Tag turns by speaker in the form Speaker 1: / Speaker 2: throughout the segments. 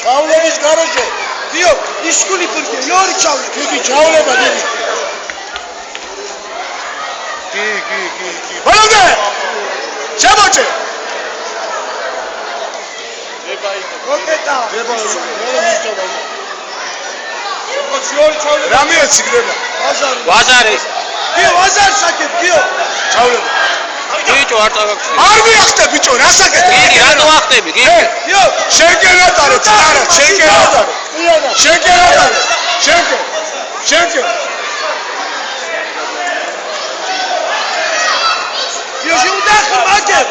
Speaker 1: ჩავლების გაროჯე. დიო, ისკული ფურკე, იორი ჩავლე. იგი ჩავლება დიდი. კი. ბოლომდე. შემოჭე. მოკეტა. რამე ციგდება?
Speaker 2: ვაზარი.
Speaker 1: გიო, ვაზარი საკეთ, გიო. ჩავლება.
Speaker 2: ბიჭო არ წაგაქცია.
Speaker 1: არ მიახტე ბიჭო, რა საკეთე?
Speaker 2: გიგი, რატო ახტები, გიგი?
Speaker 1: გიო, შეგერატარე, წარა, შეგერატარე. შეგერატარე. შეგე. გიო, შეუდახი მაგე.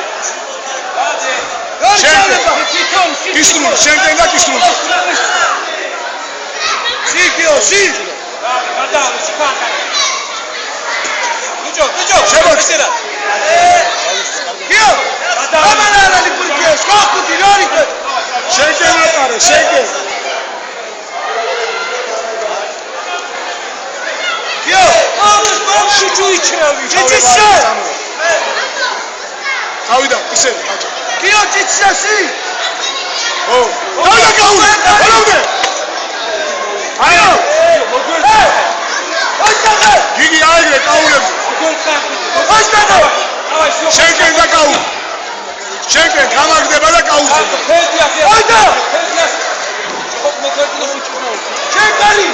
Speaker 1: Kisrum, შენგენ და kisrum. სიგიო, სი. ბიჭო, შემოწერა. გიო, ამალალი პურკე, სკოხტი რორიკე. შენგენ ატარე, შენგენ. გიო, ამას შუჩუიჩრავი. ჯიჯიშა. ავიდა, ისე, მაჭა. გიო, ჯიჯიშასი. ო, დაიდა გაუზე, ბოლომდე. აიო, მოგვერდა. ოსტადე. გიგი აიგრე გაულებს. ოსტადე. შენგენ და გაუ. შენგენ გამაგდება და გაუზე. აიდა. შენგენი.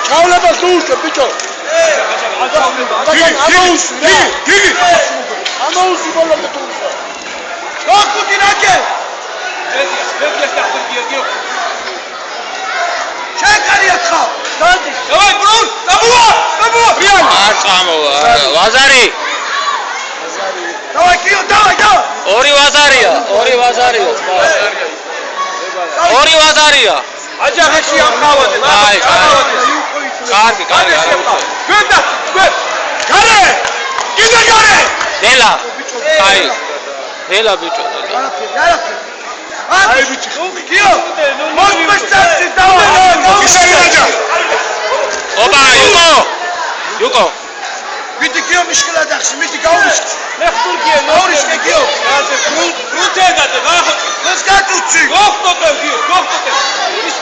Speaker 1: ჩავლებას უუშე, ბიჭო. გიგი. ამაუსი ბოლომდე თუმცა. ოხუთი ნაკე. შენგენია ხა. დადი. დავაი ბრუნ, დაბუა. რიანი.
Speaker 2: არ წამოვა. ვაზარი.
Speaker 1: დავაი კიო, დავაი.
Speaker 2: ორი ვაზარია.
Speaker 1: აჯახში ამყავადე.
Speaker 2: აი, კარგი.
Speaker 1: გვერდა. გარე. კიდე გარე.
Speaker 2: დელა. აი. დელა ბიჭო.
Speaker 1: აი ბიჭი. გიო. მოსპესტაცი დავაი. ისარი რაჯა.
Speaker 2: ოპა, იუკო.
Speaker 1: მითი გიო მიშკლა დახში, მითი გაურიშკ.
Speaker 3: მე ხტურკია,
Speaker 1: გაურიშკე გიო.
Speaker 3: რუნთე და
Speaker 1: ეს გატუცი.
Speaker 3: გოხტოტე გიო, გოხტოტე. ის